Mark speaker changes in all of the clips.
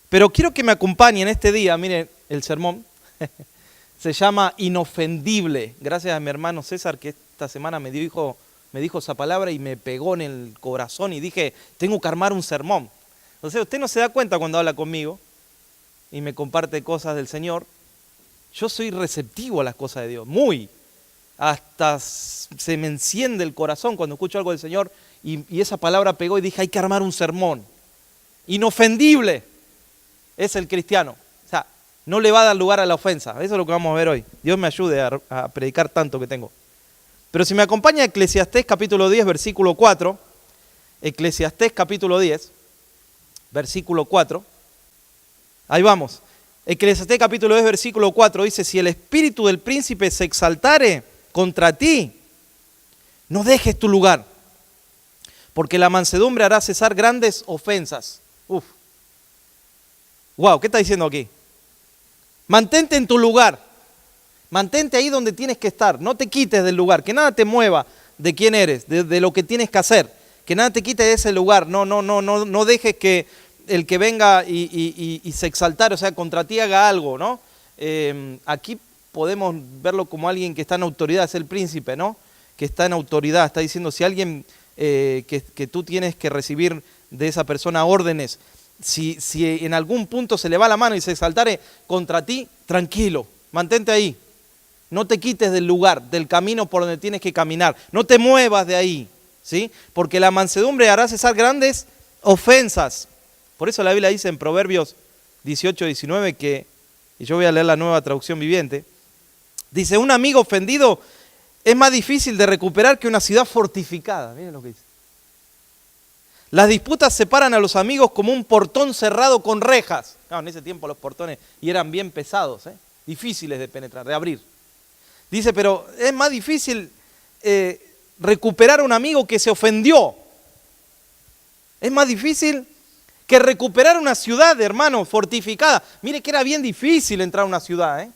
Speaker 1: Pero quiero que me acompañen este día, miren, el sermón se llama Inofendible. Gracias a mi hermano César que esta semana me dijo esa palabra y me pegó en el corazón y dije, tengo que armar un sermón. O sea, usted no se da cuenta cuando habla conmigo y me comparte cosas del Señor. Yo soy receptivo a las cosas de Dios, muy. Hasta se me enciende el corazón cuando escucho algo del Señor y esa palabra pegó y dije, hay que armar un sermón. Inofendible es el cristiano. O sea, no le va a dar lugar a la ofensa. Eso es lo que vamos a ver hoy. Dios me ayude a predicar tanto que tengo. Pero si me acompaña Eclesiastés capítulo 10, versículo 4. Eclesiastés capítulo 10, versículo 4. Ahí vamos. Eclesiastés capítulo 10, versículo 4 dice, si el espíritu del príncipe se exaltare contra ti, no dejes tu lugar, porque la mansedumbre hará cesar grandes ofensas. Uf. Wow, ¿qué está diciendo aquí? Mantente en tu lugar, mantente ahí donde tienes que estar, no te quites del lugar, que nada te mueva de quién eres, de lo que tienes que hacer, que nada te quite de ese lugar, no dejes que el que venga y se exaltare, o sea, contra ti haga algo, ¿no? Aquí podemos verlo como alguien que está en autoridad, es el príncipe, ¿no? Que está en autoridad, está diciendo, si alguien que tú tienes que recibir de esa persona órdenes, si en algún punto se le va la mano y se exaltare contra ti, tranquilo, mantente ahí, no te quites del lugar, del camino por donde tienes que caminar, no te muevas de ahí, ¿sí? Porque la mansedumbre hará cesar grandes ofensas. Por eso la Biblia dice en Proverbios 18, 19 que, y yo voy a leer la Nueva Traducción Viviente, dice, un amigo ofendido es más difícil de recuperar que una ciudad fortificada. Miren lo que dice. Las disputas separan a los amigos como un portón cerrado con rejas. Claro, en ese tiempo los portones y eran bien pesados, difíciles de penetrar, de abrir. Dice, pero es más difícil recuperar a un amigo que se ofendió. Es más difícil que recuperar una ciudad, hermano, fortificada. Mire que era bien difícil entrar a una ciudad,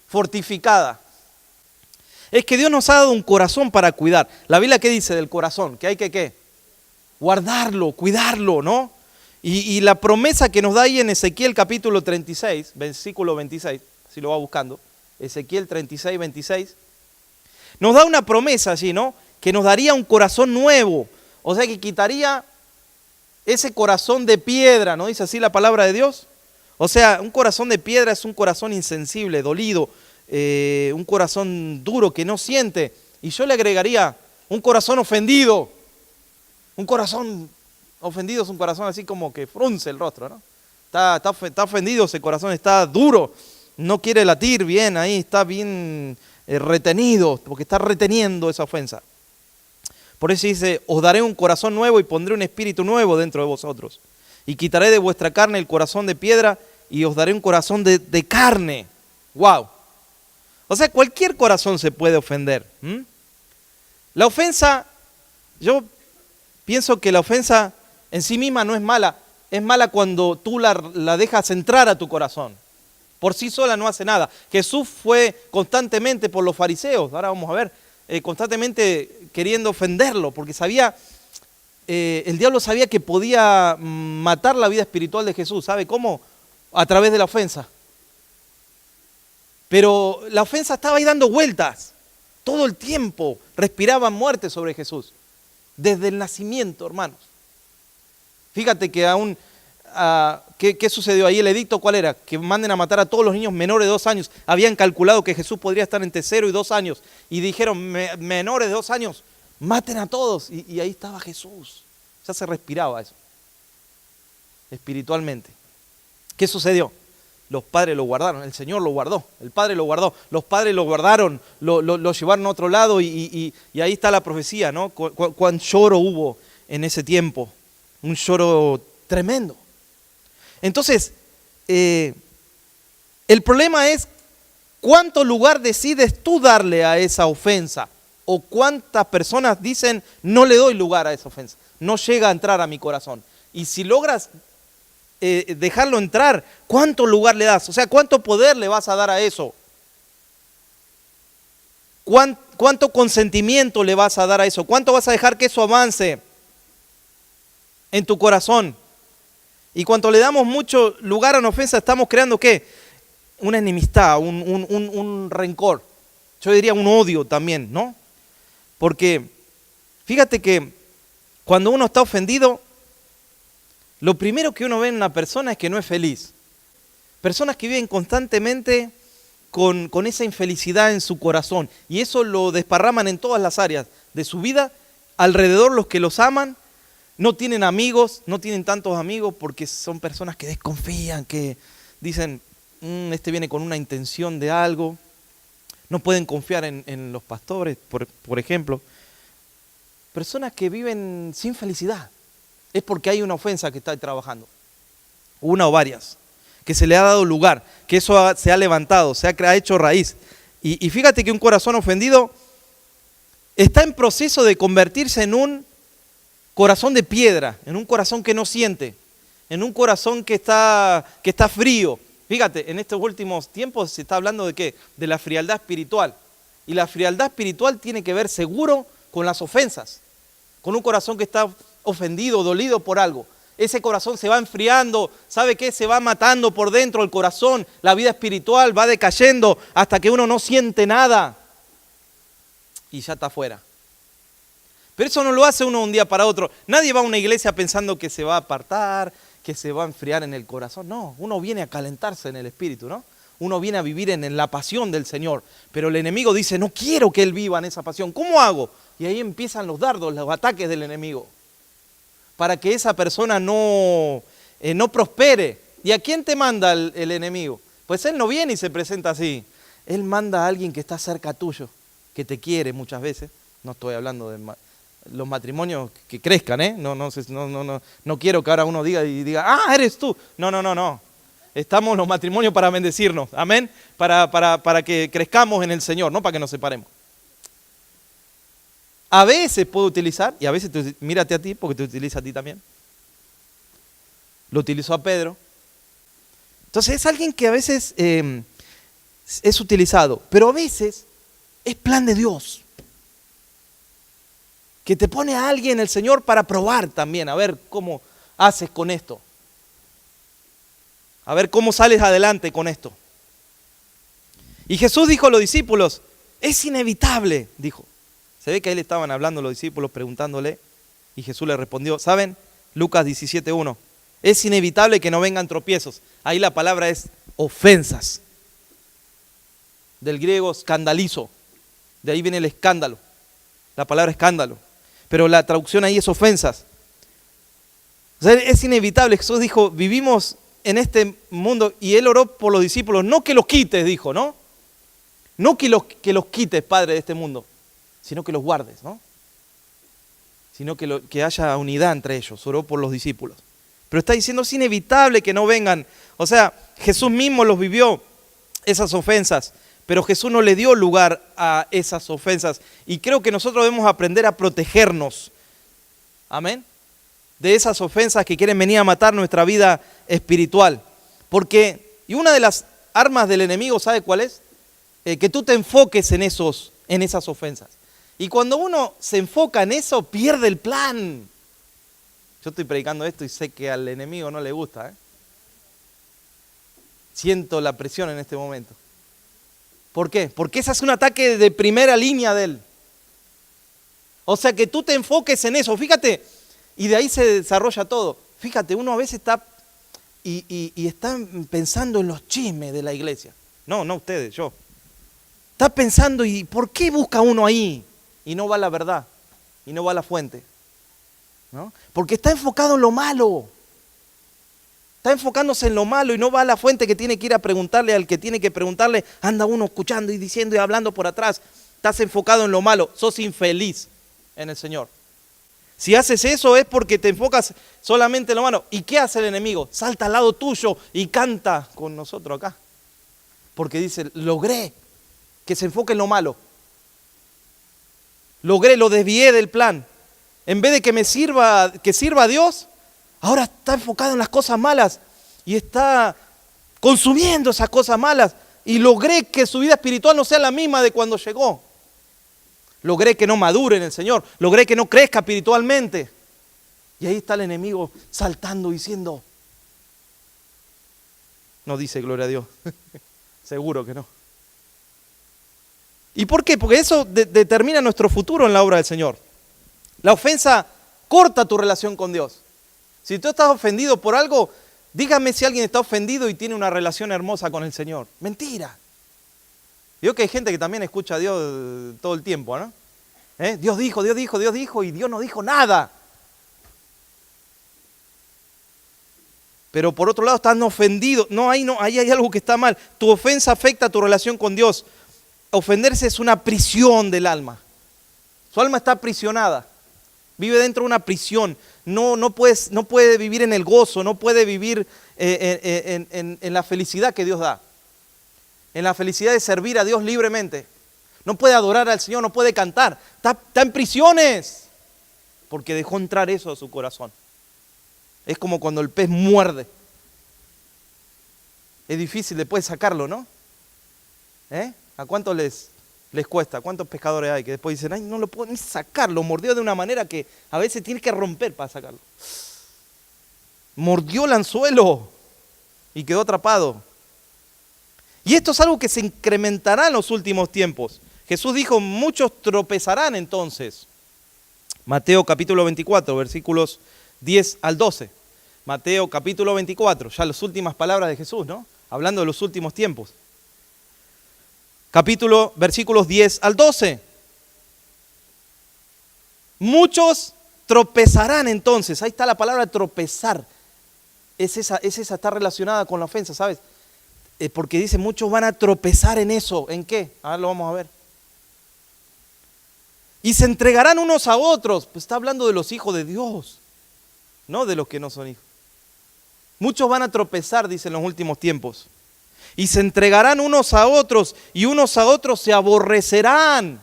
Speaker 1: fortificada. Es que Dios nos ha dado un corazón para cuidar. La Biblia, ¿qué dice del corazón? Que hay que, ¿qué? Guardarlo, cuidarlo, ¿no? Y la promesa que nos da ahí en Ezequiel capítulo 36, versículo 26, si lo va buscando, Ezequiel 36, 26, nos da una promesa allí, ¿no? Que nos daría un corazón nuevo, o sea que quitaría ese corazón de piedra, ¿no dice así la palabra de Dios? O sea, un corazón de piedra es un corazón insensible, dolido, un corazón duro que no siente. Y yo le agregaría un corazón ofendido. Un corazón ofendido es un corazón así como que frunce el rostro, ¿no? Está ofendido, ese corazón está duro, no quiere latir bien ahí, está bien retenido, porque está reteniendo esa ofensa. Por eso dice, os daré un corazón nuevo y pondré un espíritu nuevo dentro de vosotros. Y quitaré de vuestra carne el corazón de piedra y os daré un corazón de carne. ¡Wow! O sea, cualquier corazón se puede ofender. La ofensa, yo pienso que la ofensa en sí misma no es mala. Es mala cuando tú la dejas entrar a tu corazón. Por sí sola no hace nada. Jesús fue constantemente por los fariseos, ahora vamos a ver, constantemente queriendo ofenderlo, porque sabía, el diablo sabía que podía matar la vida espiritual de Jesús. ¿Sabe cómo? A través de la ofensa. Pero la ofensa estaba ahí dando vueltas. Todo el tiempo respiraba muerte sobre Jesús. Desde el nacimiento, hermanos. Fíjate que aún, ¿qué sucedió ahí? El edicto, ¿cuál era? Que manden a matar a todos los niños menores de 2 años. Habían calculado que Jesús podría estar entre 0 y 2 años. Y dijeron, menores de 2 años, maten a todos. Y ahí estaba Jesús. Ya se respiraba eso. Espiritualmente. ¿Qué sucedió? Los padres lo guardaron, el Señor lo guardó, el Padre lo guardó, los padres lo guardaron, lo llevaron a otro lado y ahí está la profecía, ¿no? Cuán lloro hubo en ese tiempo, un lloro tremendo. Entonces, el problema es cuánto lugar decides tú darle a esa ofensa o cuántas personas dicen no le doy lugar a esa ofensa, no llega a entrar a mi corazón. Y si logras dejarlo entrar, ¿cuánto lugar le das? O sea, ¿cuánto poder le vas a dar a eso? ¿Cuánto consentimiento le vas a dar a eso? ¿Cuánto vas a dejar que eso avance en tu corazón? Y cuando le damos mucho lugar a una ofensa, estamos creando ¿qué? Una enemistad, un rencor. Yo diría un odio también, ¿no? Porque fíjate que cuando uno está ofendido, lo primero que uno ve en una persona es que no es feliz. Personas que viven constantemente con esa infelicidad en su corazón. Y eso lo desparraman en todas las áreas de su vida. Alrededor los que los aman no tienen amigos, no tienen tantos amigos porque son personas que desconfían, que dicen, este viene con una intención de algo. No pueden confiar en los pastores, por ejemplo. Personas que viven sin felicidad. Es porque hay una ofensa que está trabajando. Una o varias. Que se le ha dado lugar. Que eso se ha levantado, se ha hecho raíz. Y fíjate que un corazón ofendido está en proceso de convertirse en un corazón de piedra. En un corazón que no siente. En un corazón que está frío. Fíjate, en estos últimos tiempos se está hablando de ¿qué? De la frialdad espiritual. Y la frialdad espiritual tiene que ver seguro con las ofensas. Con un corazón que está ofendido, dolido por algo. Ese corazón se va enfriando, ¿sabe qué? Se va matando por dentro el corazón. La vida espiritual va decayendo hasta que uno no siente nada. Y ya está afuera. Pero eso no lo hace uno un día para otro. Nadie va a una iglesia pensando que se va a apartar, que se va a enfriar en el corazón. No, uno viene a calentarse en el espíritu, ¿no? Uno viene a vivir en la pasión del Señor. Pero el enemigo dice, no quiero que él viva en esa pasión. ¿Cómo hago? Y ahí empiezan los dardos, los ataques del enemigo. Para que esa persona no prospere. ¿Y a quién te manda el enemigo? Pues él no viene y se presenta así. Él manda a alguien que está cerca tuyo, que te quiere muchas veces. No estoy hablando de los matrimonios que crezcan, ¿eh? No quiero que ahora uno diga, ah, eres tú. No. Estamos los matrimonios para bendecirnos, amén, para que crezcamos en el Señor, no para que nos separemos. A veces puedo utilizar, y a veces mírate a ti, porque te utiliza a ti también. Lo utilizó a Pedro. Entonces es alguien que a veces es utilizado, pero a veces es plan de Dios. Que te pone a alguien el Señor para probar también, a ver cómo haces con esto. A ver cómo sales adelante con esto. Y Jesús dijo a los discípulos, es inevitable, dijo. Se ve que ahí le estaban hablando los discípulos preguntándole y Jesús le respondió, ¿saben? Lucas 17:1, es inevitable que no vengan tropiezos. Ahí la palabra es ofensas. Del griego escandalizo, de ahí viene el escándalo. La palabra escándalo. Pero la traducción ahí es ofensas. O sea, es inevitable. Jesús dijo, vivimos en este mundo y Él oró por los discípulos. No que los quites, dijo, ¿no? No que los quites, Padre, de este mundo, sino que los guardes, ¿no? Sino que haya unidad entre ellos. Oró por los discípulos. Pero está diciendo, es inevitable que no vengan. O sea, Jesús mismo los vivió, esas ofensas. Pero Jesús no le dio lugar a esas ofensas. Y creo que nosotros debemos aprender a protegernos. Amén. De esas ofensas que quieren venir a matar nuestra vida espiritual. Porque, y una de las armas del enemigo, ¿sabe cuál es? Que tú te enfoques en esas ofensas. Y cuando uno se enfoca en eso, pierde el plan. Yo estoy predicando esto y sé que al enemigo no le gusta, ¿eh? Siento la presión en este momento. ¿Por qué? Porque ese es un ataque de primera línea de él. O sea, que tú te enfoques en eso, fíjate, y de ahí se desarrolla todo. Fíjate, uno a veces está y está pensando en los chismes de la iglesia. No ustedes, yo. Está pensando, ¿y por qué busca uno ahí? Y no va a la verdad, y no va a la fuente, ¿no? Porque está enfocado en lo malo. Está enfocándose en lo malo y no va a la fuente que tiene que ir a preguntarle al que tiene que preguntarle. Anda uno escuchando y diciendo y hablando por atrás. Estás enfocado en lo malo. Sos infeliz en el Señor. Si haces eso es porque te enfocas solamente en lo malo. ¿Y qué hace el enemigo? Salta al lado tuyo y canta con nosotros acá. Porque dice, logré que se enfoque en lo malo. Logré, lo desvié del plan. En vez de que sirva a Dios, ahora está enfocado en las cosas malas y está consumiendo esas cosas malas. Y logré que su vida espiritual no sea la misma de cuando llegó. Logré que no madure en el Señor. Logré que no crezca espiritualmente. Y ahí está el enemigo saltando diciendo, No dice gloria a Dios. Seguro que no. ¿Y por qué? Porque eso determina nuestro futuro en la obra del Señor. La ofensa corta tu relación con Dios. Si tú estás ofendido por algo, dígame si alguien está ofendido y tiene una relación hermosa con el Señor. Mentira. Yo que hay gente que también escucha a Dios todo el tiempo, ¿no? Dios dijo, Dios dijo, Dios dijo y Dios no dijo nada. Pero por otro lado están ofendidos. Ahí hay algo que está mal. Tu ofensa afecta a tu relación con Dios. Ofenderse es una prisión del alma. Su alma está aprisionada. Vive dentro de una prisión. No puede vivir en el gozo, no puede vivir en la felicidad que Dios da. En la felicidad de servir a Dios libremente. No puede adorar al Señor, no puede cantar. Está en prisiones. Porque dejó entrar eso a su corazón. Es como cuando el pez muerde. Es difícil después sacarlo, ¿no? ¿A cuánto les cuesta? ¿Cuántos pescadores hay que después dicen, ay, no lo puedo ni sacar? Lo mordió de una manera que a veces tienes que romper para sacarlo. Mordió el anzuelo y quedó atrapado. Y esto es algo que se incrementará en los últimos tiempos. Jesús dijo, muchos tropezarán entonces. Mateo capítulo 24, versículos 10 al 12. Mateo capítulo 24, ya las últimas palabras de Jesús, ¿no? Hablando de los últimos tiempos. Versículos 10 al 12. Muchos tropezarán entonces. Ahí está la palabra tropezar. Esa está relacionada con la ofensa, ¿sabes? Porque dice, muchos van a tropezar en eso. ¿En qué? Ahora lo vamos a ver. Y se entregarán unos a otros. Pues está hablando de los hijos de Dios, no de los que no son hijos. Muchos van a tropezar, dice, en los últimos tiempos. Y se entregarán unos a otros, y unos a otros se aborrecerán.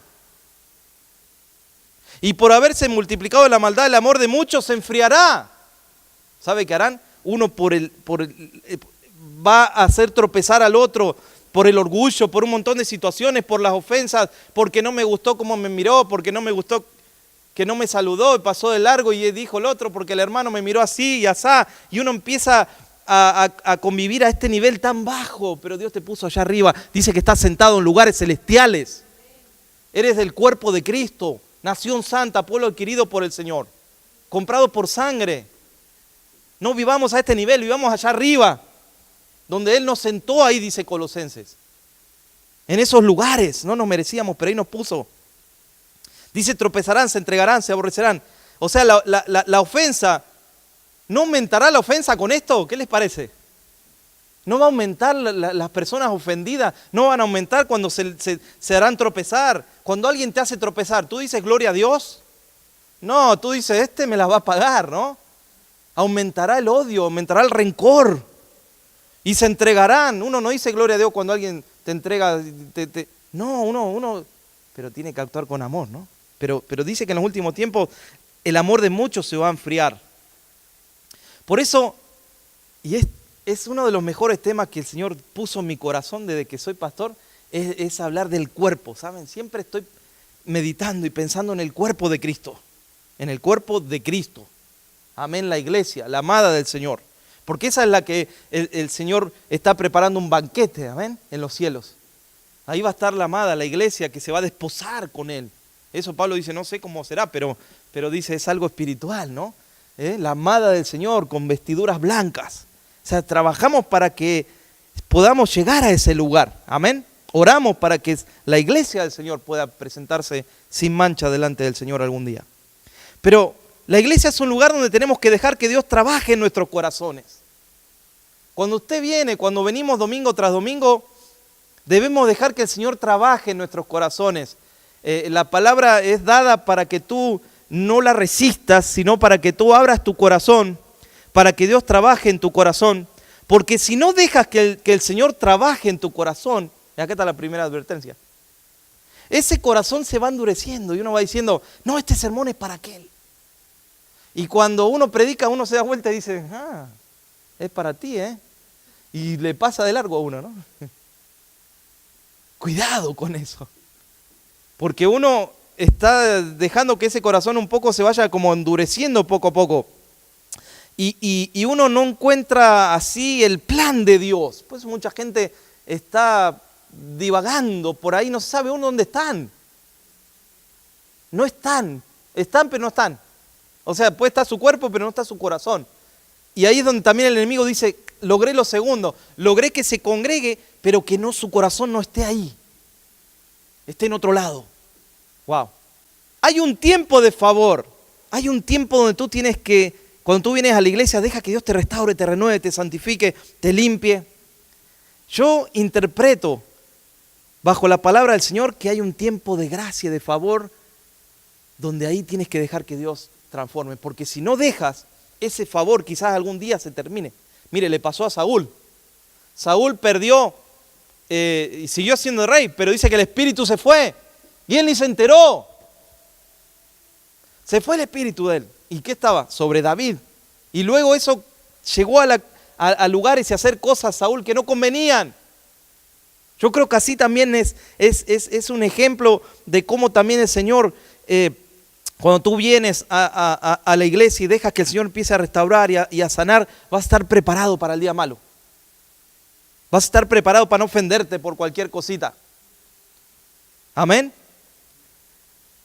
Speaker 1: Y por haberse multiplicado la maldad, el amor de muchos se enfriará. ¿Sabe qué harán? Uno va a hacer tropezar al otro por el orgullo, por un montón de situaciones, por las ofensas, porque no me gustó cómo me miró, porque no me gustó que no me saludó y pasó de largo y dijo el otro porque el hermano me miró así y asá. Y uno empieza a convivir a este nivel tan bajo, pero Dios te puso allá arriba. Dice que estás sentado en lugares celestiales. Eres del cuerpo de Cristo, nación santa, pueblo adquirido por el Señor, comprado por sangre. No vivamos a este nivel, vivamos allá arriba, donde Él nos sentó ahí, dice Colosenses. En esos lugares, no nos merecíamos, pero ahí nos puso. Dice, tropezarán, se entregarán, se aborrecerán. O sea, la ofensa, ¿no aumentará la ofensa con esto? ¿Qué les parece? ¿No va a aumentar las personas ofendidas? ¿No van a aumentar cuando se harán tropezar? Cuando alguien te hace tropezar, ¿tú dices gloria a Dios? No, tú dices, me la va a pagar, ¿no? Aumentará el odio, aumentará el rencor. Y se entregarán. Uno no dice gloria a Dios cuando alguien te entrega. No, uno, pero tiene que actuar con amor, ¿no? Pero dice que en los últimos tiempos el amor de muchos se va a enfriar. Por eso, y es uno de los mejores temas que el Señor puso en mi corazón desde que soy pastor, es hablar del cuerpo, ¿saben? Siempre estoy meditando y pensando en el cuerpo de Cristo. En el cuerpo de Cristo. Amén, la iglesia, la amada del Señor. Porque esa es la que el Señor está preparando un banquete, amén, en los cielos. Ahí va a estar la amada, la iglesia, que se va a desposar con Él. Eso Pablo dice, no sé cómo será, pero dice, es algo espiritual, ¿no? La amada del Señor con vestiduras blancas. O sea, trabajamos para que podamos llegar a ese lugar, amén. Oramos para que la iglesia del Señor pueda presentarse sin mancha delante del Señor algún día. Pero la iglesia es un lugar donde tenemos que dejar que Dios trabaje en nuestros corazones. Cuando usted viene, cuando venimos domingo tras domingo, debemos dejar que el Señor trabaje en nuestros corazones. La palabra es dada para que tú no la resistas, sino para que tú abras tu corazón, para que Dios trabaje en tu corazón. Porque si no dejas que el Señor trabaje en tu corazón, y acá está la primera advertencia, ese corazón se va endureciendo y uno va diciendo, no, este sermón es para aquel. Y cuando uno predica, uno se da vuelta y dice, es para ti, ¿eh? Y le pasa de largo a uno, ¿no? Cuidado con eso. Porque uno está dejando que ese corazón un poco se vaya como endureciendo poco a poco. y uno no encuentra así el plan de Dios. Pues mucha gente está divagando por ahí, no sabe uno dónde están. No están, están pero no están. O sea, puede estar su cuerpo pero no está su corazón. Y ahí es donde también el enemigo dice, logré lo segundo, logré que se congregue, pero que no, su corazón no esté ahí, esté en otro lado. Wow. Hay un tiempo de favor, hay un tiempo donde tú tienes que, cuando tú vienes a la iglesia, deja que Dios te restaure, te renueve, te santifique, te limpie. Yo interpreto bajo la palabra del Señor que hay un tiempo de gracia, de favor, donde ahí tienes que dejar que Dios transforme, porque si no dejas, ese favor quizás algún día se termine. Mire, le pasó a Saúl. Saúl perdió y siguió siendo rey, pero dice que el espíritu se fue y él ni se enteró. Se fue el espíritu de él. ¿Y qué estaba? Sobre David. Y luego eso llegó a lugares y a hacer cosas a Saúl que no convenían. Yo creo que así también es un ejemplo de cómo también el Señor, cuando tú vienes a la iglesia y dejas que el Señor empiece a restaurar y a sanar, vas a estar preparado para el día malo. Vas a estar preparado para no ofenderte por cualquier cosita. Amén.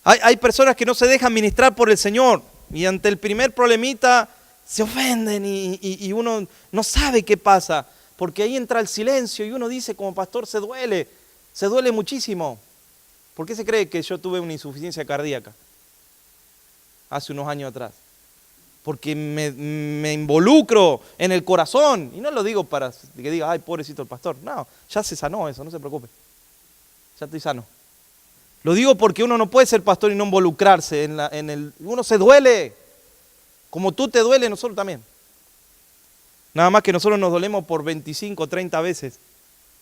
Speaker 1: Hay personas que no se dejan ministrar por el Señor y ante el primer problemita se ofenden y uno no sabe qué pasa, porque ahí entra el silencio y uno dice como pastor se duele muchísimo. ¿Por qué se cree que yo tuve una insuficiencia cardíaca hace unos años atrás? Porque me involucro en el corazón, y no lo digo para que diga, ay, pobrecito el pastor. No, ya se sanó eso, no se preocupe, ya estoy sano. Lo digo porque uno no puede ser pastor y no involucrarse uno se duele, como tú te duele, nosotros también. Nada más que nosotros nos dolemos por 25, 30 veces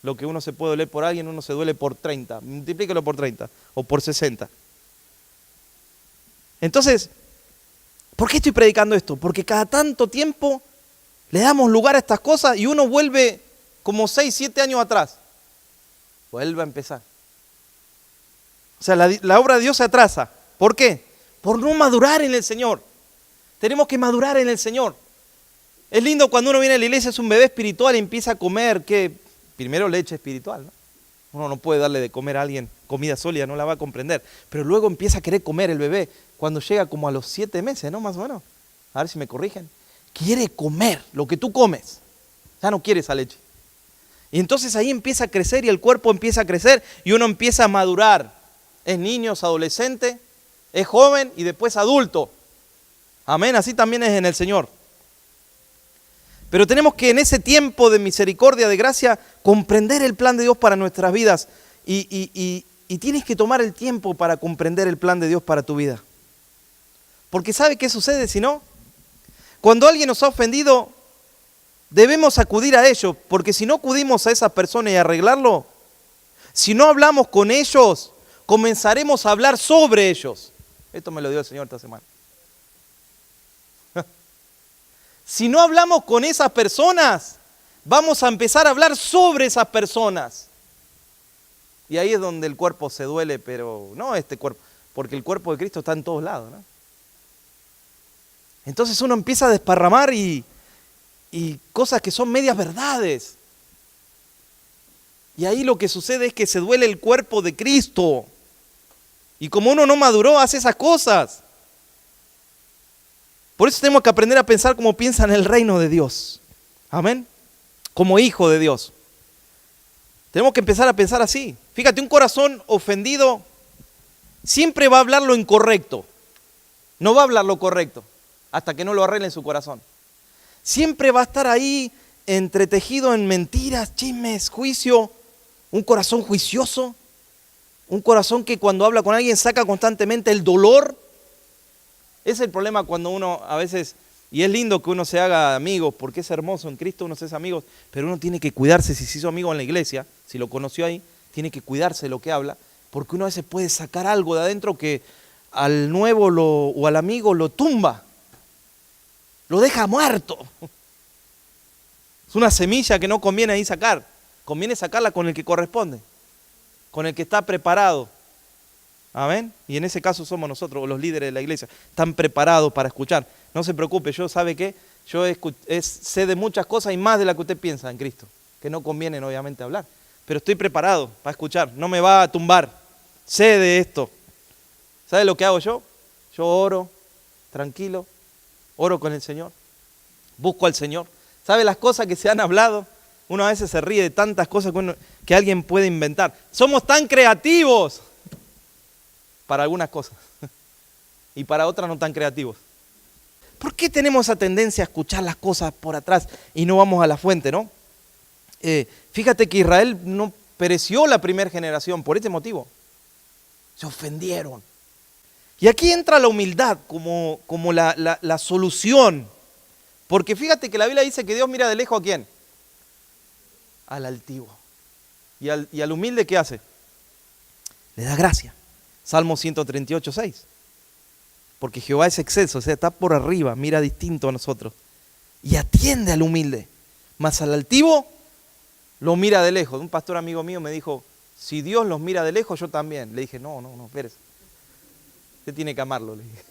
Speaker 1: lo que uno se puede doler por alguien, uno se duele por 30, multiplíquelo por 30 o por 60. Entonces, ¿por qué estoy predicando esto? Porque cada tanto tiempo le damos lugar a estas cosas y uno vuelve como 6, 7 años atrás. Vuelve a empezar. O sea, la obra de Dios se atrasa. ¿Por qué? Por no madurar en el Señor. Tenemos que madurar en el Señor. Es lindo cuando uno viene a la iglesia, es un bebé espiritual y empieza a comer, ¿qué? Primero leche espiritual, ¿no? Uno no puede darle de comer a alguien comida sólida, no la va a comprender. Pero luego empieza a querer comer el bebé cuando llega como a los 7 meses, ¿no? Más o menos. A ver si me corrigen. Quiere comer lo que tú comes. Ya no quiere esa leche. Y entonces ahí empieza a crecer y el cuerpo empieza a crecer y uno empieza a madurar. Es niño, es adolescente, es joven y después adulto. Amén, así también es en el Señor. Pero tenemos que en ese tiempo de misericordia, de gracia, comprender el plan de Dios para nuestras vidas. Y tienes que tomar el tiempo para comprender el plan de Dios para tu vida. Porque ¿sabe qué sucede si no? Cuando alguien nos ha ofendido, debemos acudir a ellos. Porque si no acudimos a esa persona y arreglarlo, si no hablamos con ellos, comenzaremos a hablar sobre ellos. Esto me lo dio el Señor esta semana. Si no hablamos con esas personas, vamos a empezar a hablar sobre esas personas. Y ahí es donde el cuerpo se duele, pero no este cuerpo, porque el cuerpo de Cristo está en todos lados, ¿no? Entonces uno empieza a desparramar y cosas que son medias verdades. Y ahí lo que sucede es que se duele el cuerpo de Cristo. Y como uno no maduró, hace esas cosas. Por eso tenemos que aprender a pensar como piensa en el reino de Dios. Amén. Como hijo de Dios. Tenemos que empezar a pensar así. Fíjate, un corazón ofendido siempre va a hablar lo incorrecto. No va a hablar lo correcto hasta que no lo arregle en su corazón. Siempre va a estar ahí entretejido en mentiras, chismes, juicio. Un corazón juicioso. Un corazón que cuando habla con alguien saca constantemente el dolor. Ese es el problema cuando uno a veces, y es lindo que uno se haga amigos, porque es hermoso, en Cristo uno se hace amigos, pero uno tiene que cuidarse, si se hizo amigo en la iglesia, si lo conoció ahí, tiene que cuidarse de lo que habla, porque uno a veces puede sacar algo de adentro que al nuevo o al amigo lo tumba, lo deja muerto. Es una semilla que no conviene ahí sacar, conviene sacarla con el que corresponde, con el que está preparado. Amén. Y en ese caso somos nosotros, los líderes de la iglesia, están preparados para escuchar. No se preocupe, yo ¿sabe qué? Yo sé de muchas cosas y más de las que usted piensa en Cristo, que no convienen obviamente hablar. Pero estoy preparado para escuchar, no me va a tumbar. Sé de esto. ¿Sabe lo que hago yo? Yo oro, tranquilo, oro con el Señor, busco al Señor. ¿Sabe las cosas que se han hablado? Uno a veces se ríe de tantas cosas que alguien puede inventar. Somos tan creativos para algunas cosas y para otras no tan creativos. ¿Por qué tenemos esa tendencia a escuchar las cosas por atrás y no vamos a la fuente, no? Fíjate que Israel no pereció la primera generación por este motivo. Se ofendieron. Y aquí entra la humildad como la solución. Porque fíjate que la Biblia dice que Dios mira de lejos ¿a quién? Al altivo. ¿Y al humilde qué hace? Le da gracia. Salmo 138, 6. Porque Jehová es excelso, o sea, está por arriba, mira distinto a nosotros. Y atiende al humilde. Mas al altivo lo mira de lejos. Un pastor amigo mío me dijo, si Dios los mira de lejos, yo también. Le dije, no, espérese. Usted tiene que amarlo, le dije.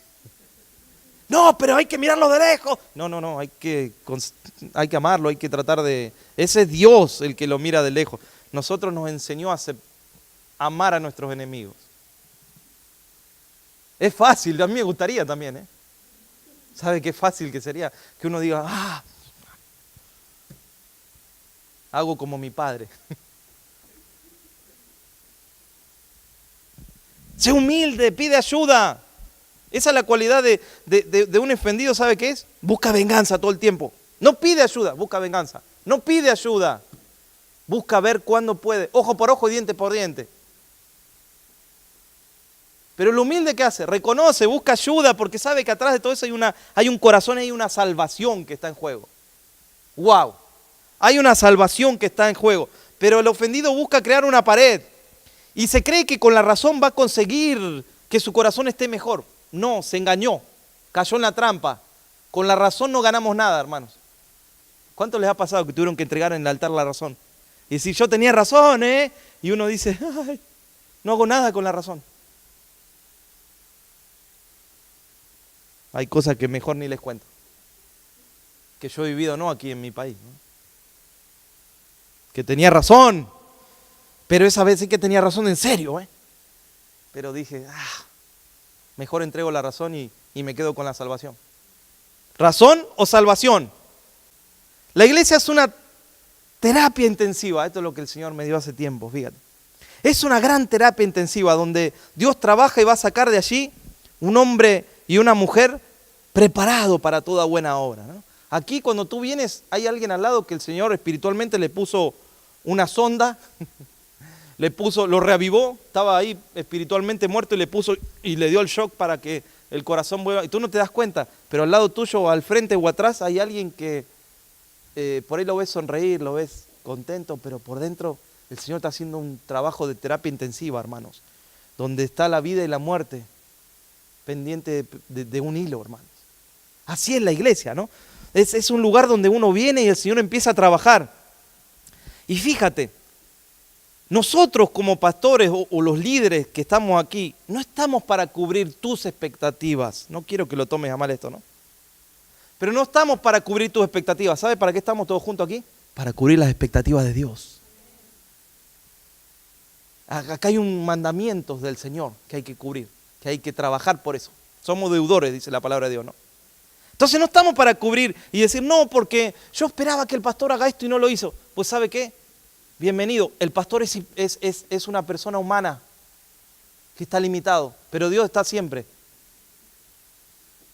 Speaker 1: No, pero hay que mirarlo de lejos. No, hay que amarlo, hay que tratar de... Ese es Dios el que lo mira de lejos. Nosotros nos enseñó a amar a nuestros enemigos. Es fácil, a mí me gustaría también, ¿eh? ¿Sabe qué fácil que sería? Que uno diga, hago como mi padre. Sé humilde, pide ayuda. Esa es la cualidad de un ofendido, ¿sabe qué es? Busca venganza todo el tiempo. No pide ayuda, busca venganza. No pide ayuda. Busca ver cuándo puede. Ojo por ojo y diente por diente. Pero el humilde, ¿qué hace? Reconoce, busca ayuda, porque sabe que atrás de todo eso hay un corazón, hay una salvación que está en juego. ¡Wow! Hay una salvación que está en juego. Pero el ofendido busca crear una pared. Y se cree que con la razón va a conseguir que su corazón esté mejor. No, se engañó. Cayó en la trampa. Con la razón no ganamos nada, hermanos. ¿Cuánto les ha pasado que tuvieron que entregar en el altar la razón? Y decir, yo tenía razón, ¿eh? Y uno dice, ay, no hago nada con la razón. Hay cosas que mejor ni les cuento. Que yo he vivido no aquí en mi país, ¿no? Que tenía razón. Pero esa vez sí que tenía razón en serio, ¿eh? Pero dije, mejor entrego la razón y me quedo con la salvación. ¿Razón o salvación? La iglesia es una terapia intensiva. Esto es lo que el Señor me dio hace tiempo, fíjate. Es una gran terapia intensiva donde Dios trabaja y va a sacar de allí un hombre y una mujer preparado para toda buena obra, ¿no? Aquí cuando tú vienes hay alguien al lado que el Señor espiritualmente le puso una sonda, lo reavivó, estaba ahí espiritualmente muerto y le dio el shock para que el corazón vuelva. Y tú no te das cuenta, pero al lado tuyo o al frente o atrás hay alguien que por ahí lo ves sonreír, lo ves contento, pero por dentro el Señor está haciendo un trabajo de terapia intensiva, hermanos, donde está la vida y la muerte pendiente de un hilo, hermanos. Así es la iglesia, ¿no? Es un lugar donde uno viene y el Señor empieza a trabajar. Y fíjate, nosotros como pastores o los líderes que estamos aquí, no estamos para cubrir tus expectativas. No quiero que lo tomes a mal esto, ¿no? Pero no estamos para cubrir tus expectativas. ¿Sabes para qué estamos todos juntos aquí? Para cubrir las expectativas de Dios. Acá hay un mandamiento del Señor que hay que cubrir, que hay que trabajar por eso. Somos deudores, dice la palabra de Dios, ¿no? Entonces no estamos para cubrir y decir, no, porque yo esperaba que el pastor haga esto y no lo hizo. Pues ¿sabe qué? Bienvenido, el pastor es una persona humana que está limitado, pero Dios está siempre.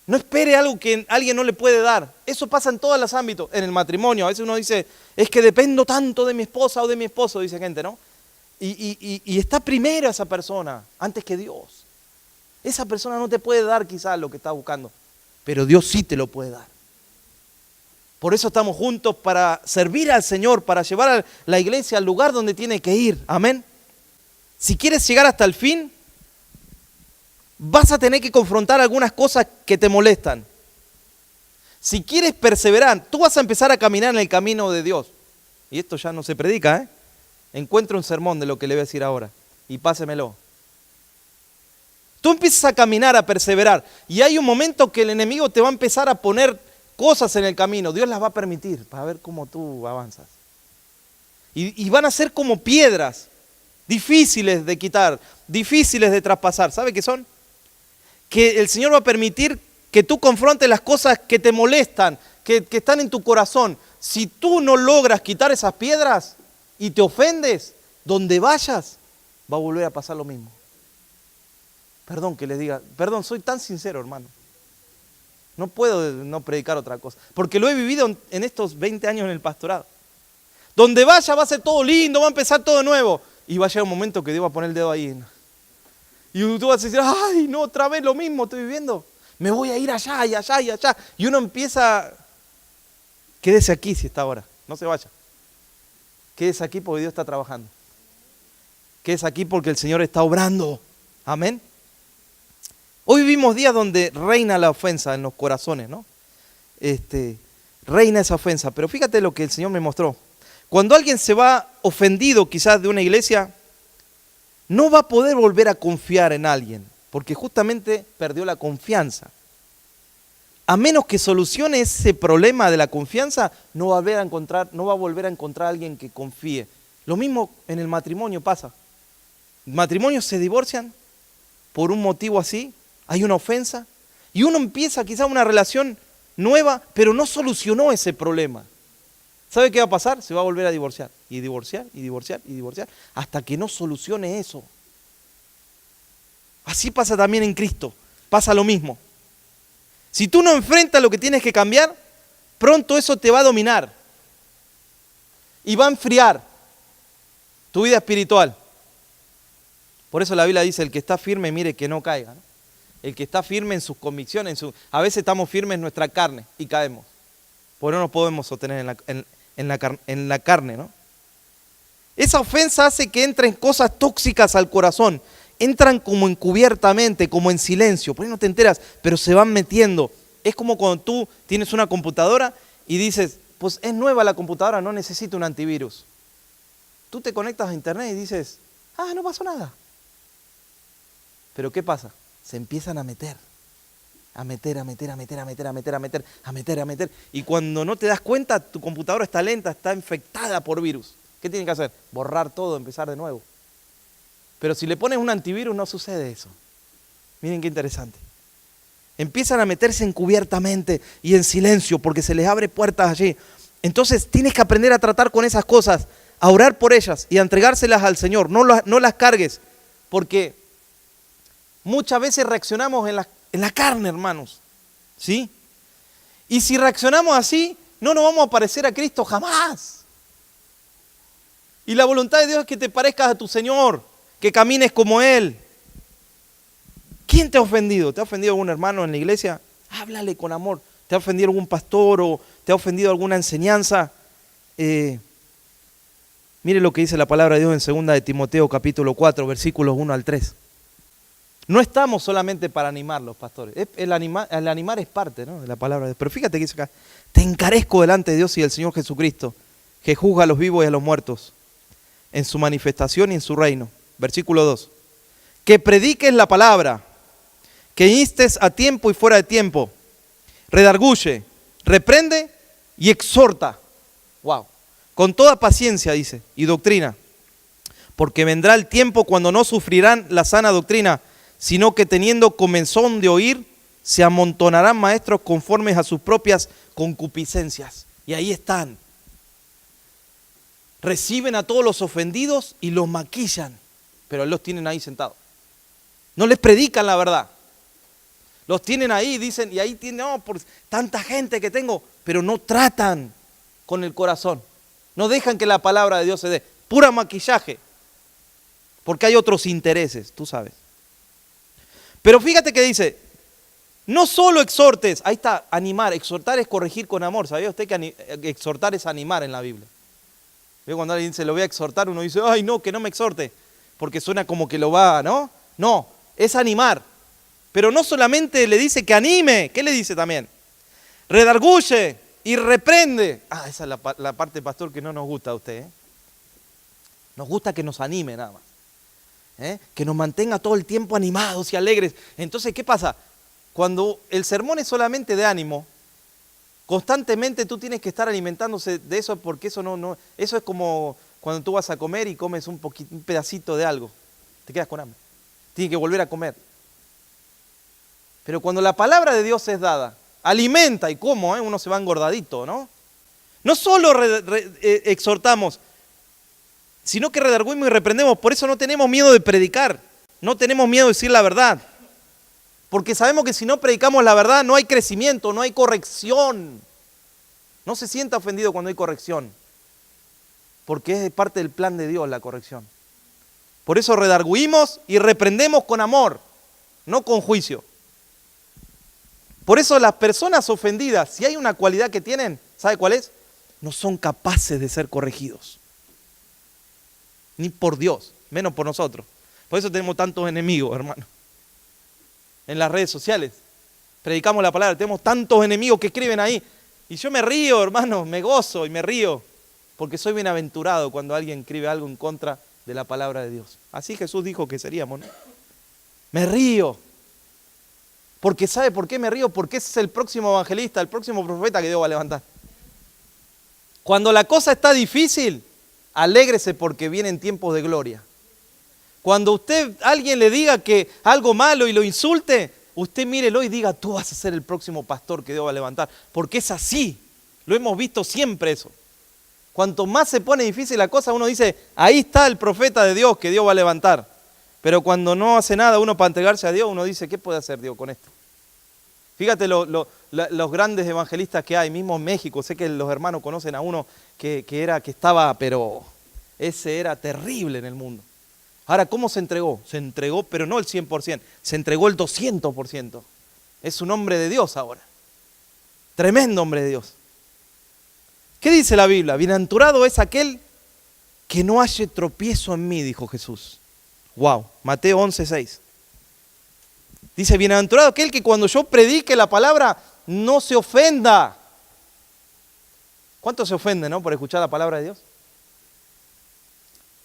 Speaker 1: No espere algo que alguien no le puede dar. Eso pasa en todos los ámbitos, en el matrimonio. A veces uno dice, es que dependo tanto de mi esposa o de mi esposo, dice gente, ¿no? Y está primero esa persona, antes que Dios. Esa persona no te puede dar quizás lo que estás buscando, pero Dios sí te lo puede dar. Por eso estamos juntos para servir al Señor, para llevar a la iglesia al lugar donde tiene que ir. Amén. Si quieres llegar hasta el fin, vas a tener que confrontar algunas cosas que te molestan. Si quieres perseverar, tú vas a empezar a caminar en el camino de Dios. Y esto ya no se predica, ¿eh? Encuentre un sermón de lo que le voy a decir ahora y pásemelo. Tú empiezas a caminar, a perseverar, y hay un momento que el enemigo te va a empezar a poner cosas en el camino. Dios las va a permitir para ver cómo tú avanzas. Y van a ser como piedras, difíciles de quitar, difíciles de traspasar. ¿Sabe qué son? Que el Señor va a permitir que tú confrontes las cosas que te molestan, que están en tu corazón. Si tú no logras quitar esas piedras y te ofendes, donde vayas, va a volver a pasar lo mismo. Perdón que les diga, perdón, soy tan sincero, hermano. No puedo no predicar otra cosa, porque lo he vivido en estos 20 años en el pastorado. Donde vaya va a ser todo lindo, va a empezar todo de nuevo. Y va a llegar un momento que Dios va a poner el dedo ahí. Y tú vas a decir, ay, no, otra vez lo mismo estoy viviendo. Me voy a ir allá y allá y allá. Y uno empieza, quédese aquí si está ahora, no se vaya. Quédese aquí porque Dios está trabajando. Quédese aquí porque el Señor está obrando. Amén. Hoy vivimos días donde reina la ofensa en los corazones, ¿no? Reina esa ofensa. Pero fíjate lo que el Señor me mostró. Cuando alguien se va ofendido quizás de una iglesia, no va a poder volver a confiar en alguien, porque justamente perdió la confianza. A menos que solucione ese problema de la confianza, no va a volver a encontrar a alguien que confíe. Lo mismo en el matrimonio pasa. Matrimonios se divorcian por un motivo así, hay una ofensa, y uno empieza quizás una relación nueva, pero no solucionó ese problema. ¿Sabe qué va a pasar? Se va a volver a divorciar, y divorciar, y divorciar, y divorciar, hasta que no solucione eso. Así pasa también en Cristo, pasa lo mismo. Si tú no enfrentas lo que tienes que cambiar, pronto eso te va a dominar y va a enfriar tu vida espiritual. Por eso la Biblia dice, el que está firme, mire que no caiga, ¿no? El que está firme en sus convicciones, a veces estamos firmes en nuestra carne y caemos. Por eso no podemos sostener en la carne, ¿no? Esa ofensa hace que entren cosas tóxicas al corazón. Entran como encubiertamente, como en silencio. Por ahí no te enteras, pero se van metiendo. Es como cuando tú tienes una computadora y dices, pues es nueva la computadora, no necesito un antivirus. Tú te conectas a internet y dices, no pasó nada. Pero ¿qué pasa? Se empiezan a meter. A meter. Y cuando no te das cuenta, tu computadora está lenta, está infectada por virus. ¿Qué tienen que hacer? Borrar todo, empezar de nuevo. Pero si le pones un antivirus no sucede eso. Miren qué interesante. Empiezan a meterse encubiertamente y en silencio porque se les abre puertas allí. Entonces tienes que aprender a tratar con esas cosas, a orar por ellas y a entregárselas al Señor. No las cargues, porque muchas veces reaccionamos en la carne, hermanos. ¿Sí? Y si reaccionamos así, no nos vamos a parecer a Cristo jamás. Y la voluntad de Dios es que te parezcas a tu Señor, que camines como Él. ¿Quién te ha ofendido? ¿Te ha ofendido algún hermano en la iglesia? Háblale con amor. ¿Te ha ofendido algún pastor o te ha ofendido alguna enseñanza? Mire lo que dice la palabra de Dios en 2 de Timoteo capítulo 4, versículos 1 al 3. No estamos solamente para animar los pastores. El animar es parte, ¿no?, de la palabra de Dios. Pero fíjate que dice acá, te encarezco delante de Dios y del Señor Jesucristo, que juzga a los vivos y a los muertos, en su manifestación y en su reino. Versículo 2. Que prediques la palabra, que instes a tiempo y fuera de tiempo, redarguye, reprende y exhorta. Wow. Con toda paciencia, dice, y doctrina. Porque vendrá el tiempo cuando no sufrirán la sana doctrina, sino que teniendo comezón de oír, se amontonarán maestros conformes a sus propias concupiscencias. Y ahí están. Reciben a todos los ofendidos y los maquillan, pero los tienen ahí sentados. No les predican la verdad. Los tienen ahí, dicen, y ahí tienen, no, por tanta gente que tengo, pero no tratan con el corazón. No dejan que la palabra de Dios se dé. Pura maquillaje. Porque hay otros intereses, tú sabes. Pero fíjate que dice, no solo exhortes, ahí está, animar. Exhortar es corregir con amor. ¿Sabía usted que exhortar es animar en la Biblia? Cuando alguien dice, lo voy a exhortar, uno dice, ay no, que no me exhorte, porque suena como que lo va, ¿no? No, es animar. Pero no solamente le dice que anime, ¿qué le dice también? Redarguye y reprende. Esa es la parte, pastor, que no nos gusta a usted, ¿eh? Nos gusta que nos anime nada más. que nos mantenga todo el tiempo animados y alegres. Entonces, ¿qué pasa? Cuando el sermón es solamente de ánimo, constantemente tú tienes que estar alimentándose de eso, porque eso es como cuando tú vas a comer y comes un pedacito de algo, te quedas con hambre, tienes que volver a comer. Pero cuando la palabra de Dios es dada, alimenta, y cómo, uno se va engordadito, ¿no? No solo exhortamos, sino que redarguimos y reprendemos. Por eso no tenemos miedo de predicar, no tenemos miedo de decir la verdad. Porque sabemos que si no predicamos la verdad no hay crecimiento, no hay corrección. No se sienta ofendido cuando hay corrección, porque es parte del plan de Dios la corrección. Por eso redarguimos y reprendemos con amor, no con juicio. Por eso las personas ofendidas, si hay una cualidad que tienen, ¿sabe cuál es? No son capaces de ser corregidos. Ni por Dios, menos por nosotros. Por eso tenemos tantos enemigos, hermano. En las redes sociales, predicamos la palabra, tenemos tantos enemigos que escriben ahí. Y yo me río, hermano, me gozo y me río, porque soy bienaventurado cuando alguien escribe algo en contra de la palabra de Dios. Así Jesús dijo que seríamos, ¿no? Me río. Porque ¿sabe por qué me río? Porque ese es el próximo evangelista, el próximo profeta que Dios va a levantar. Cuando la cosa está difícil, alégrese porque vienen tiempos de gloria. Cuando alguien le diga que algo malo y lo insulte, usted mírelo y diga, tú vas a ser el próximo pastor que Dios va a levantar. Porque es así, lo hemos visto siempre eso. Cuanto más se pone difícil la cosa, uno dice, ahí está el profeta de Dios que Dios va a levantar. Pero cuando no hace nada uno para entregarse a Dios, uno dice, ¿qué puede hacer Dios con esto? Fíjate los grandes evangelistas que hay, mismo en México, sé que los hermanos conocen a uno que estaba, pero ese era terrible en el mundo. Ahora, ¿cómo se entregó? Se entregó, pero no el 100%, se entregó el 200%. Es un hombre de Dios ahora. Tremendo hombre de Dios. ¿Qué dice la Biblia? Bienaventurado es aquel que no halle tropiezo en mí, dijo Jesús. Wow, Mateo 11:6. Dice, bienaventurado aquel que cuando yo predique la palabra no se ofenda. ¿Cuánto se ofende, no, por escuchar la palabra de Dios?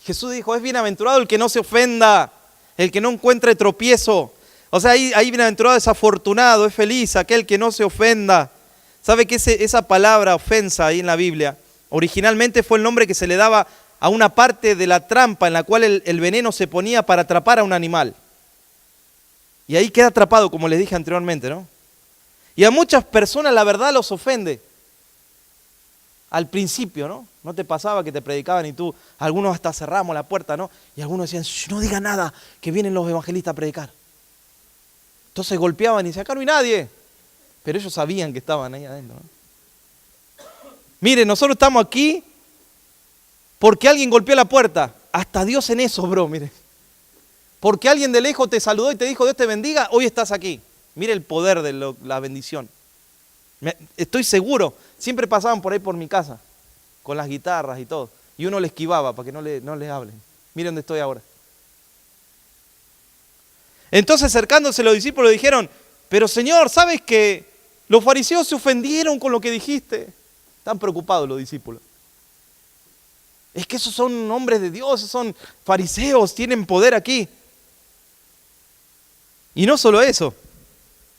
Speaker 1: Jesús dijo, es bienaventurado el que no se ofenda, el que no encuentre tropiezo. O sea, ahí bienaventurado es afortunado, es feliz, aquel que no se ofenda. ¿Sabe que esa palabra ofensa ahí en la Biblia, originalmente fue el nombre que se le daba a una parte de la trampa en la cual el veneno se ponía para atrapar a un animal? Y ahí queda atrapado, como les dije anteriormente, ¿no? Y a muchas personas la verdad los ofende. Al principio, ¿no? ¿No te pasaba que te predicaban y tú, algunos hasta cerramos la puerta, ¿no? Y algunos decían, no diga nada, que vienen los evangelistas a predicar. Entonces golpeaban y decían, acá no hay nadie. Pero ellos sabían que estaban ahí adentro, ¿no? Mire, nosotros estamos aquí porque alguien golpeó la puerta. Hasta Dios en eso, bro, mire. Porque alguien de lejos te saludó y te dijo, Dios te bendiga, hoy estás aquí. Mire el poder de la bendición. Estoy seguro, siempre pasaban por ahí por mi casa, con las guitarras y todo, y uno le esquivaba para que no les hablen. Miren dónde estoy ahora. Entonces acercándose los discípulos dijeron, pero Señor, ¿sabes que los fariseos se ofendieron con lo que dijiste? Están preocupados los discípulos. Es que esos son hombres de Dios, esos son fariseos, tienen poder aquí. Y no solo eso,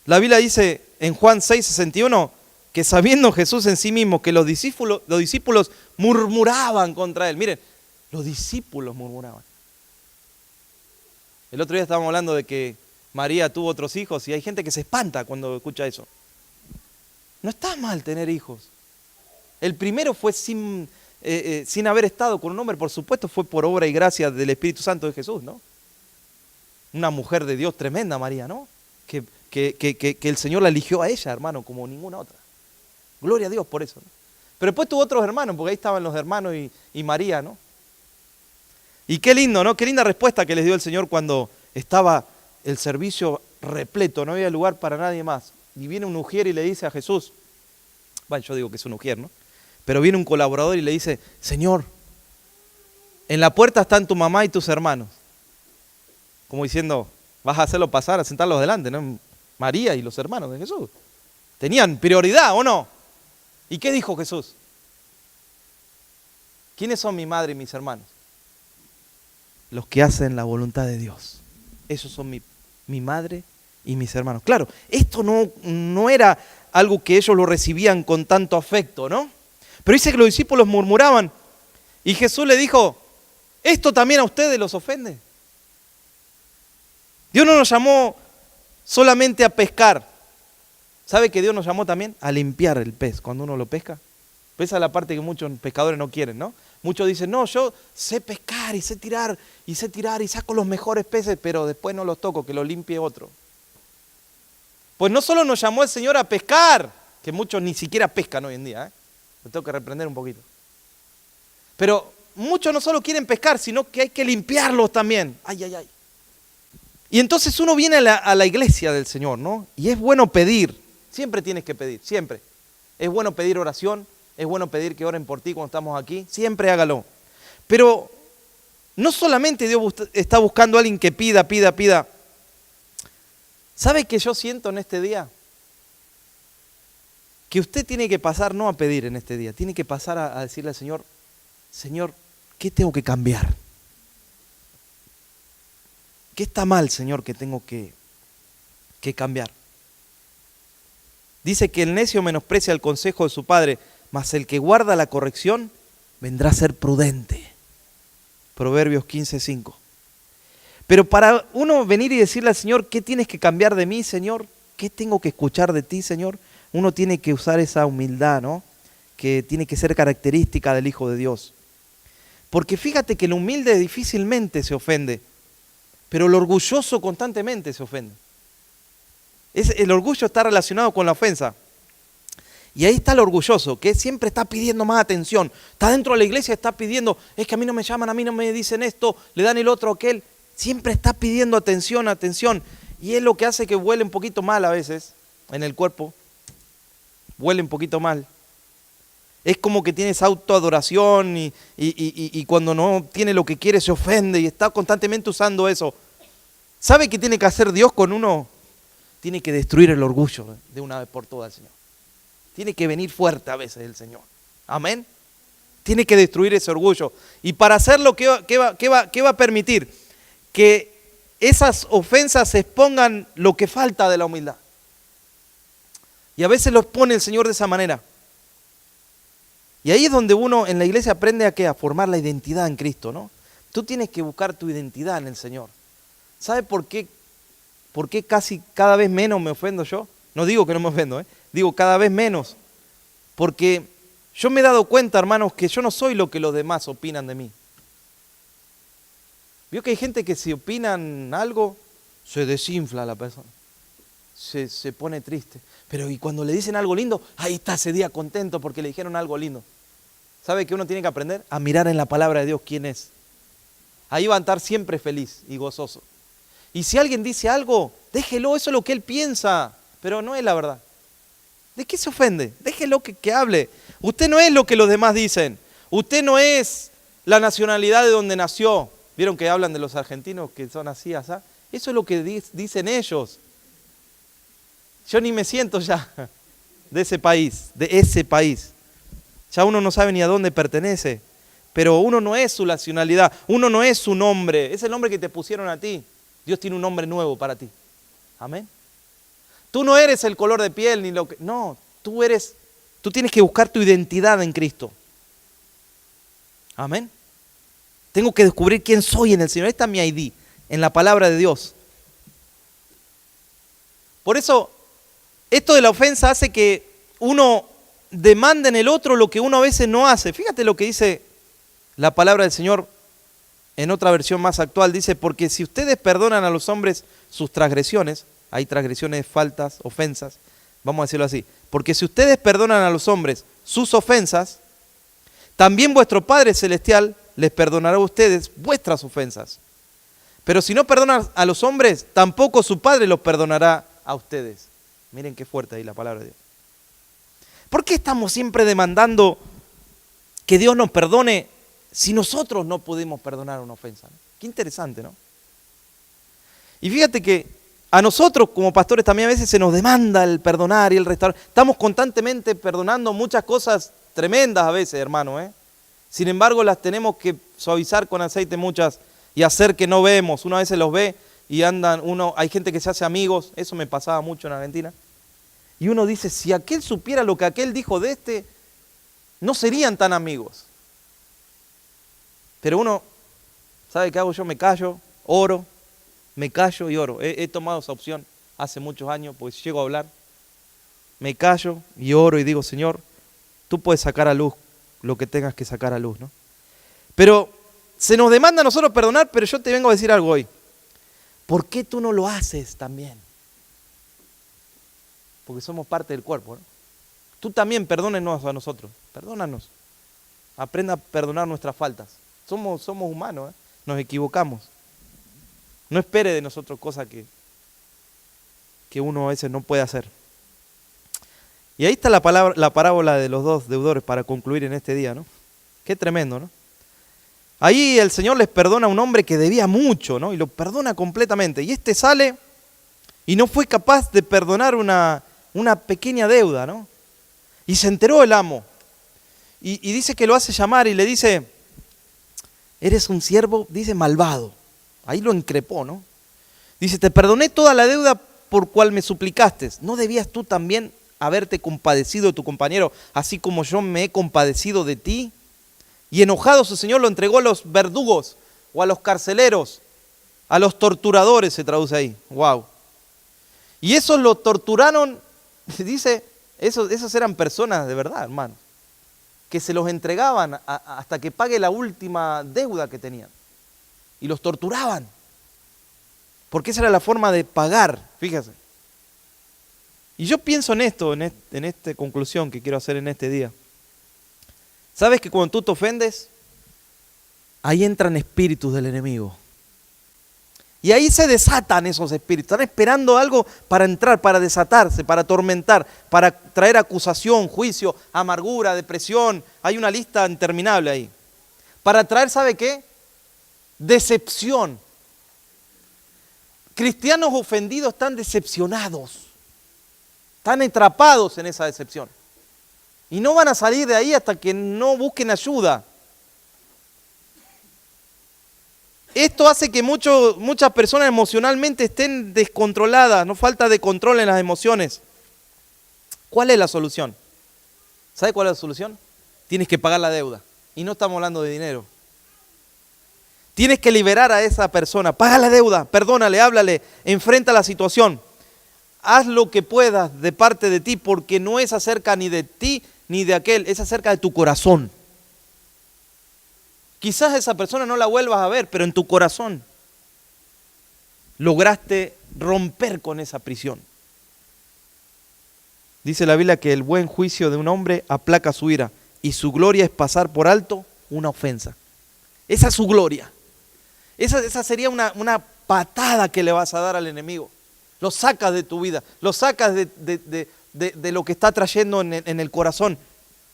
Speaker 1: la Biblia dice en Juan 6:61 que sabiendo Jesús en sí mismo que los discípulos murmuraban contra él. Miren, los discípulos murmuraban. El otro día estábamos hablando de que María tuvo otros hijos y hay gente que se espanta cuando escucha eso. No está mal tener hijos. El primero fue sin haber estado con un hombre, por supuesto, fue por obra y gracia del Espíritu Santo de Jesús, ¿no? Una mujer de Dios tremenda, María, ¿no? Que el Señor la eligió a ella, hermano, como ninguna otra. Gloria a Dios por eso, ¿no? Pero después tuvo otros hermanos, porque ahí estaban los hermanos y María, ¿no? Y qué lindo, ¿no? Qué linda respuesta que les dio el Señor cuando estaba el servicio repleto, no había lugar para nadie más. Y viene un ujier y le dice a Jesús, bueno, yo digo que es un ujier, ¿no? Pero viene un colaborador y le dice, Señor, en la puerta están tu mamá y tus hermanos. Como diciendo, vas a hacerlo pasar, a sentarlos delante, ¿no? María y los hermanos de Jesús. ¿Tenían prioridad o no? ¿Y qué dijo Jesús? ¿Quiénes son mi madre y mis hermanos? los que hacen la voluntad de Dios. Esos son mi madre y mis hermanos. Claro, esto no era algo que ellos lo recibían con tanto afecto, ¿no? Pero dice que los discípulos murmuraban y Jesús le dijo, ¿esto también a ustedes los ofende? Dios no nos llamó solamente a pescar. ¿Sabe que Dios nos llamó también? A limpiar el pez cuando uno lo pesca. Esa es la parte que muchos pescadores no quieren, ¿no? Muchos dicen, no, yo sé pescar y sé tirar y saco los mejores peces, pero después no los toco, que los limpie otro. Pues no solo nos llamó el Señor a pescar, que muchos ni siquiera pescan hoy en día, me tengo que reprender un poquito. Pero muchos no solo quieren pescar, sino que hay que limpiarlos también. Ay. Y entonces uno viene a la iglesia del Señor, ¿no? Y es bueno pedir, siempre tienes que pedir, siempre. Es bueno pedir oración, es bueno pedir que oren por ti cuando estamos aquí, siempre hágalo. Pero no solamente Dios está buscando a alguien que pida. ¿Sabe qué yo siento en este día? Que usted tiene que pasar no a pedir en este día, tiene que pasar a decirle al Señor, Señor, ¿qué tengo que cambiar? ¿Qué está mal, Señor, que tengo que cambiar? Dice que el necio menosprecia el consejo de su padre, mas el que guarda la corrección vendrá a ser prudente. Proverbios 15:5. Pero para uno venir y decirle al Señor, ¿qué tienes que cambiar de mí, Señor? ¿Qué tengo que escuchar de ti, Señor? Uno tiene que usar esa humildad, ¿no? Que tiene que ser característica del Hijo de Dios. Porque fíjate que el humilde difícilmente se ofende, pero el orgulloso constantemente se ofende. El orgullo está relacionado con la ofensa. Y ahí está el orgulloso, que siempre está pidiendo más atención. Está dentro de la iglesia, está pidiendo, es que a mí no me llaman, a mí no me dicen esto, le dan el otro a aquel. Siempre está pidiendo atención. Y es lo que hace que huele un poquito mal a veces en el cuerpo. Huele un poquito mal. Es como que tienes autoadoración y cuando no tiene lo que quiere se ofende y está constantemente usando eso. ¿Sabe qué tiene que hacer Dios con uno? Tiene que destruir el orgullo de una vez por todas, Señor. Tiene que venir fuerte a veces el Señor. Amén. Tiene que destruir ese orgullo. Y para hacerlo, ¿qué va a permitir? Que esas ofensas expongan lo que falta de la humildad. Y a veces lo expone el Señor de esa manera. Y ahí es donde uno en la iglesia aprende a formar la identidad en Cristo, ¿no? Tú tienes que buscar tu identidad en el Señor. ¿Sabe por qué casi cada vez menos me ofendo yo? No digo que no me ofendo, digo cada vez menos. Porque yo me he dado cuenta, hermanos, que yo no soy lo que los demás opinan de mí. ¿Vio que hay gente que si opinan algo, se desinfla la persona? Se pone triste. Pero y cuando le dicen algo lindo, ahí está ese día contento porque le dijeron algo lindo. ¿Sabe que uno tiene que aprender? A mirar en la palabra de Dios quién es. Ahí va a estar siempre feliz y gozoso. Y si alguien dice algo, déjelo, eso es lo que él piensa, pero no es la verdad. ¿De qué se ofende? Déjelo que hable. Usted no es lo que los demás dicen. Usted no es la nacionalidad de donde nació. ¿Vieron que hablan de los argentinos que son así, asá? Eso es lo que dicen ellos. Yo ni me siento ya de ese país. Ya uno no sabe ni a dónde pertenece. Pero uno no es su nacionalidad, uno no es su nombre. Es el nombre que te pusieron a ti. Dios tiene un nombre nuevo para ti. Amén. Tú no eres el color de piel ni lo que... No, tú tienes que buscar tu identidad en Cristo. Amén. Tengo que descubrir quién soy en el Señor. Esta es mi ID, en la palabra de Dios. Por eso, esto de la ofensa hace que uno demande en el otro lo que uno a veces no hace. Fíjate lo que dice la palabra del Señor en otra versión más actual. Dice, porque si ustedes perdonan a los hombres sus transgresiones, hay transgresiones, faltas, ofensas, vamos a decirlo así. Porque si ustedes perdonan a los hombres sus ofensas, también vuestro Padre Celestial les perdonará a ustedes vuestras ofensas. Pero si no perdonan a los hombres, tampoco su Padre los perdonará a ustedes. Miren qué fuerte ahí la palabra de Dios. ¿Por qué estamos siempre demandando que Dios nos perdone si nosotros no podemos perdonar una ofensa? Qué interesante, ¿no? Y fíjate que a nosotros como pastores también a veces se nos demanda el perdonar y el restaurar. Estamos constantemente perdonando muchas cosas tremendas a veces, hermano, Sin embargo, las tenemos que suavizar con aceite muchas y hacer que no vemos. Uno a veces los ve y andan, hay gente que se hace amigos, eso me pasaba mucho en Argentina. Y uno dice, si aquel supiera lo que aquel dijo de este, no serían tan amigos. Pero uno, ¿sabe qué hago yo? Me callo, oro, me callo y oro. He tomado esa opción hace muchos años, pues llego a hablar, me callo y oro y digo, Señor, tú puedes sacar a luz lo que tengas que sacar a luz, ¿no? Pero se nos demanda a nosotros perdonar, pero yo te vengo a decir algo hoy. ¿Por qué tú no lo haces también? Porque somos parte del cuerpo, ¿no? Tú también perdónenos a nosotros, perdónanos. Aprenda a perdonar nuestras faltas. Somos humanos, ¿eh? Nos equivocamos. No espere de nosotros cosas que uno a veces no puede hacer. Y ahí está la parábola de los dos deudores para concluir en este día, ¿no? Qué tremendo, ¿no? Ahí el Señor les perdona a un hombre que debía mucho, ¿no? Y lo perdona completamente. Y este sale y no fue capaz de perdonar una pequeña deuda, ¿no? Y se enteró el amo. Y dice que lo hace llamar y le dice, eres un siervo, dice, malvado. Ahí lo increpó, ¿no? Dice, te perdoné toda la deuda por cual me suplicaste. ¿No debías tú también haberte compadecido de tu compañero, así como yo me he compadecido de ti? Y enojado su señor lo entregó a los verdugos o a los carceleros, a los torturadores se traduce ahí. Wow. Y esos lo torturaron, dice, esos eran personas de verdad, hermano, que se los entregaban hasta que pague la última deuda que tenían. Y los torturaban. Porque esa era la forma de pagar, fíjese. Y yo pienso en esto, en esta conclusión que quiero hacer en este día. ¿Sabes que cuando tú te ofendes, ahí entran espíritus del enemigo? Y ahí se desatan esos espíritus. Están esperando algo para entrar, para desatarse, para atormentar, para traer acusación, juicio, amargura, depresión. Hay una lista interminable ahí. Para traer, ¿sabe qué? Decepción. Cristianos ofendidos están decepcionados. Están atrapados en esa decepción. Y no van a salir de ahí hasta que no busquen ayuda. Esto hace que muchas personas emocionalmente estén descontroladas, no falta de control en las emociones. ¿Cuál es la solución? ¿Sabe cuál es la solución? Tienes que pagar la deuda. Y no estamos hablando de dinero. Tienes que liberar a esa persona. Paga la deuda, perdónale, háblale, enfrenta la situación. Haz lo que puedas de parte de ti, porque no es acerca ni de ti ni de aquel, es acerca de tu corazón. Quizás esa persona no la vuelvas a ver, pero en tu corazón lograste romper con esa prisión. Dice la Biblia que el buen juicio de un hombre aplaca su ira y su gloria es pasar por alto una ofensa. Esa es su gloria. Esa sería una patada que le vas a dar al enemigo. Lo sacas de tu vida, lo sacas de lo que está trayendo en el corazón.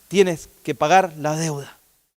Speaker 1: Tienes que pagar la deuda.